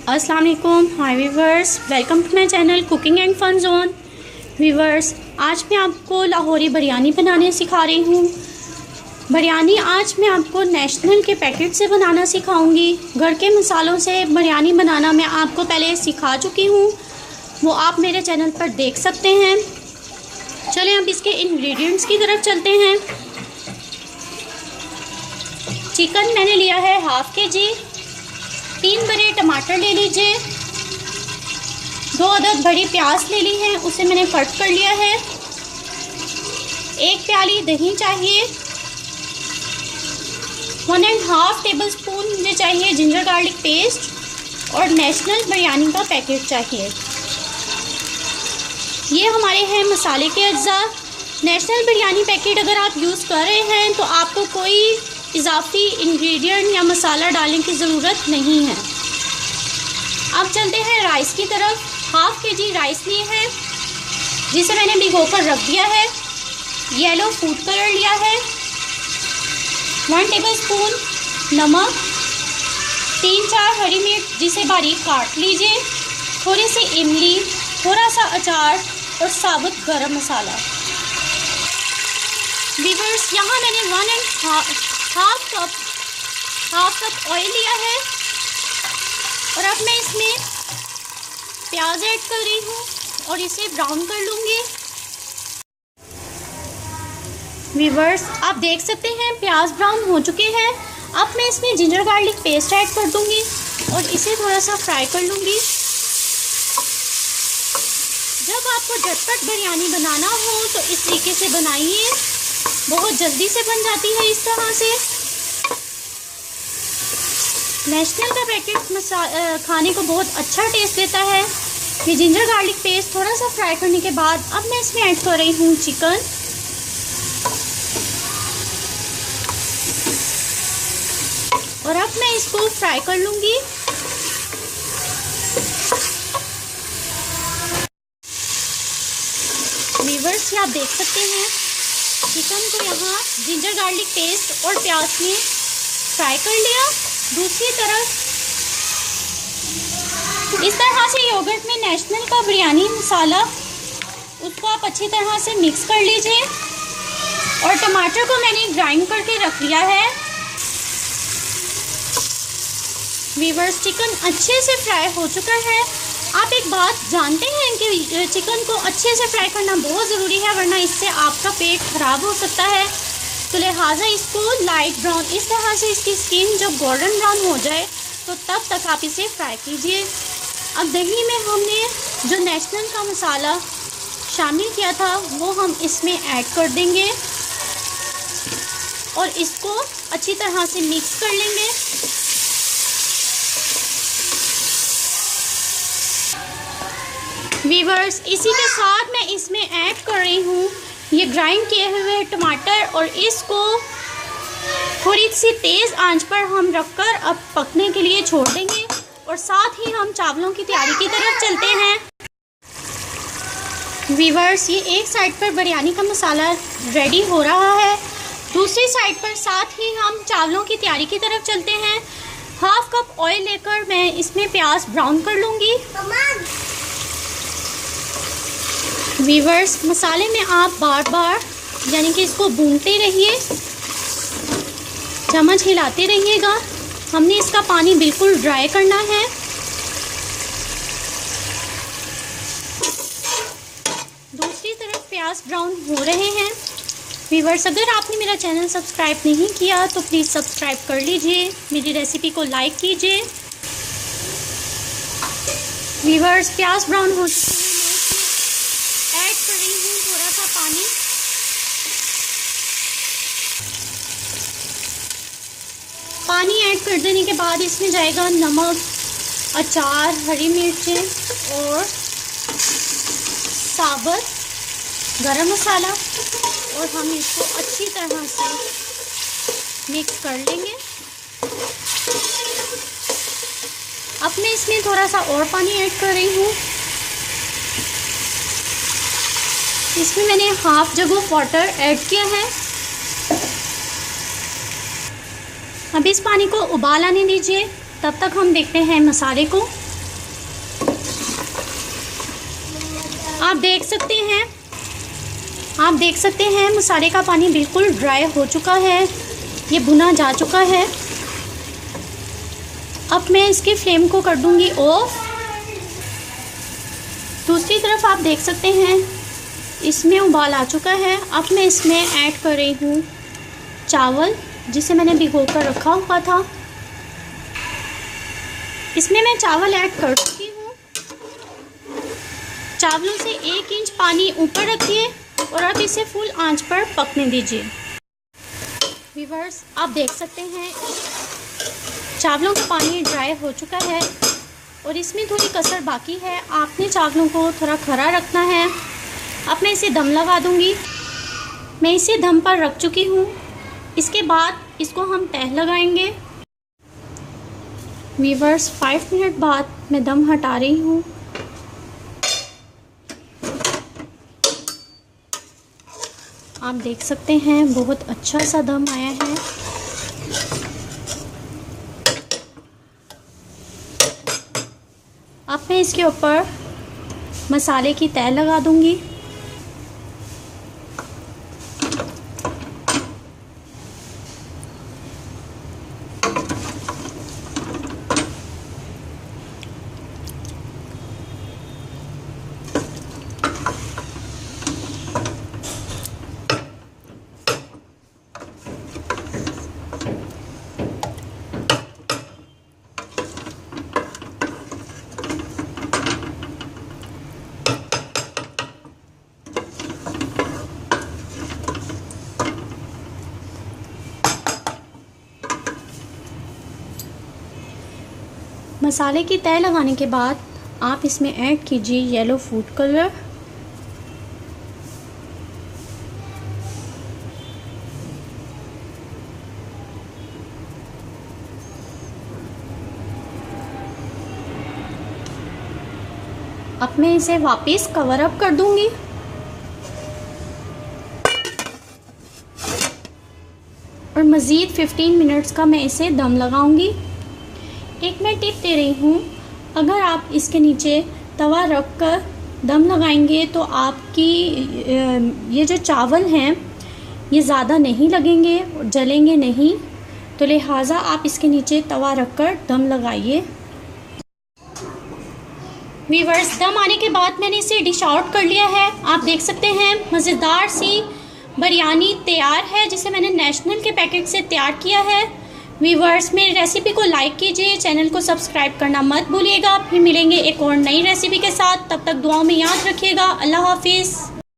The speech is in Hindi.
अस्सलाम वालेकुम, hi viewers, welcome to my channel cooking and fun zone. Viewers, आज मैं आपको लाहौरी बिरयानी बनाने सिखा रही हूँ। बिरयानी आज मैं आपको नेशनल के पैकेट से बनाना सिखाऊंगी। घर के मसालों से बिरयानी बनाना मैं आपको पहले सिखा चुकी हूँ, वो आप मेरे चैनल पर देख सकते हैं। चलें अब इसके इंग्रेडिएंट्स की तरफ चलते हैं। चिकन मैंने लिया है हाफ़ के-जी। 3 बड़े टमाटर ले लीजिए। 2 अदद बड़ी प्याज ले ली है, उसे मैंने कट कर लिया है। 1 प्याली दही चाहिए। 1.5 टेबलस्पून मुझे चाहिए जिंजर गार्लिक पेस्ट और नेशनल बिरयानी का पैकेट चाहिए। ये हमारे हैं मसाले के अज्जा। नेशनल बिरयानी पैकेट अगर आप यूज़ कर रहे हैं तो आपको कोई इजाफी इंग्रेडिएंट या मसाला डालने की ज़रूरत नहीं है। अब चलते हैं राइस की तरफ। हाफ़ के-जी राइस लिए हैं, जिसे मैंने भिगोकर रख दिया है। येलो फूड कलर लिया है। 1 टेबलस्पून नमक। 3-4 हरी मिर्च जिसे बारीक काट लीजिए। थोड़ी सी इमली, थोड़ा सा अचार और साबुत गरम मसाला। वीवर्स, यहाँ मैंने 1.5 कप ऑयल लिया है और अब मैं इसमें प्याज ऐड कर रही हूँ और इसे ब्राउन कर लूँगी। वीवर्स, आप देख सकते हैं प्याज ब्राउन हो चुके हैं। अब मैं इसमें जिंजर गार्लिक पेस्ट ऐड कर दूँगी और इसे थोड़ा सा फ्राई कर लूँगी। जब आपको झटपट बिरयानी बनाना हो तो इस तरीके से बनाइए, बहुत जल्दी से बन जाती है इस तरह से। नेशनल का पैकेट खाने को बहुत अच्छा टेस्ट देता है। ये जिंजर गार्लिक पेस्ट थोड़ा सा फ्राई करने के बाद अब मैं इसमें ऐड कर रही हूँ चिकन। और अब मैं इसको फ्राई कर लूँगी। वीवर्स, आप देख सकते हैं चिकन को यहाँ जिंजर गार्लिक पेस्ट और प्याज में फ्राई कर लिया। दूसरी तरफ इस तरह से योगर्ट में नेशनल का बिरयानी मसाला, उसको आप अच्छी तरह से मिक्स कर लीजिए। और टमाटर को मैंने ग्राइंड करके रख लिया है। वीवर्स, चिकन अच्छे से फ्राई हो चुका है। आप एक बात जानते हैं कि चिकन को अच्छे से फ्राई करना बहुत ज़रूरी है, वरना इससे आपका पेट ख़राब हो सकता है। तो लिहाजा इसको लाइट ब्राउन, इस तरह से इसकी स्किन जब गोल्डन ब्राउन हो जाए तो तब तक आप इसे फ्राई कीजिए। अब दही में हमने जो नेशनल का मसाला शामिल किया था वो हम इसमें ऐड कर देंगे और इसको अच्छी तरह से मिक्स कर लेंगे। वीवर्स, इसी के साथ मैं इसमें ऐड कर रही हूँ ये ग्राइंड किए हुए टमाटर और इसको थोड़ी सी तेज़ आंच पर हम रखकर अब पकने के लिए छोड़ देंगे। और साथ ही हम चावलों की तैयारी की तरफ चलते हैं। वीवर्स, ये एक साइड पर बिरयानी का मसाला रेडी हो रहा है, दूसरी साइड पर साथ ही हम चावलों की तैयारी की तरफ चलते हैं। हाफ़ कप ऑयल लेकर मैं इसमें प्याज ब्राउन कर लूँगी। वीवर्स, मसाले में आप बार बार यानी कि इसको भूनते रहिए, चम्मच हिलाते रहिएगा। हमने इसका पानी बिल्कुल ड्राई करना है। दूसरी तरफ प्याज ब्राउन हो रहे हैं। वीवर्स, अगर आपने मेरा चैनल सब्सक्राइब नहीं किया तो प्लीज़ सब्सक्राइब कर लीजिए, मेरी रेसिपी को लाइक कीजिए। वीवर्स, प्याज ब्राउन हो चुके हैं। ऐड कर रही हूँ थोड़ा सा पानी। पानी ऐड कर देने के बाद इसमें जाएगा नमक, अचार, हरी मिर्चें और साबुत गरम मसाला और हम इसको अच्छी तरह से मिक्स कर लेंगे। अब मैं इसमें थोड़ा सा और पानी ऐड कर रही हूँ। इसमें मैंने हाफ जग वाटर ऐड किया है। अब इस पानी को उबाल आने दीजिए। तब तक हम देखते हैं मसाले को। आप देख सकते हैं मसाले का पानी बिल्कुल ड्राई हो चुका है, ये भुना जा चुका है। अब मैं इसकी फ्लेम को कर दूंगी ऑफ। दूसरी तरफ आप देख सकते हैं इसमें उबाल आ चुका है। अब मैं इसमें ऐड कर रही हूँ चावल, जिसे मैंने भिगो कर रखा हुआ था। इसमें मैं चावल ऐड कर चुकी हूँ। चावलों से 1 इंच पानी ऊपर रखिए और अब इसे फुल आंच पर पकने दीजिए। व्यूअर्स, आप देख सकते हैं चावलों का पानी ड्राई हो चुका है और इसमें थोड़ी कसर बाकी है। आपने चावलों को थोड़ा खरा रखना है। अब मैं इसे दम लगा दूंगी। मैं इसे दम पर रख चुकी हूँ। इसके बाद इसको हम तह लगाएंगे। व्यूअर्स, 5 मिनट बाद मैं दम हटा रही हूँ। आप देख सकते हैं बहुत अच्छा सा दम आया है। अब मैं इसके ऊपर मसाले की तह लगा दूंगी। मसाले की तह लगाने के बाद आप इसमें ऐड कीजिए येलो फूड कलर। अब मैं इसे वापस कवर अप कर दूंगी। और मज़ीद 15 मिनट्स का मैं इसे दम लगाऊंगी। एक मैं टिप दे रही हूँ, अगर आप इसके नीचे तवा रख कर दम लगाएंगे तो आपकी ये जो चावल हैं ये ज़्यादा नहीं लगेंगे और जलेंगे नहीं, तो लिहाजा आप इसके नीचे तवा रख कर दम लगाइए। व्यूअर्स, दम आने के बाद मैंने इसे डिश आउट कर लिया है। आप देख सकते हैं मज़ेदार सी बिरयानी तैयार है, जिसे मैंने नेशनल के पैकेट से तैयार किया है। व्यूअर्स, मेरी रेसिपी को लाइक कीजिए, चैनल को सब्सक्राइब करना मत भूलिएगा। फिर मिलेंगे एक और नई रेसिपी के साथ। तब तक दुआओं में याद रखिएगा। अल्लाह हाफिज़।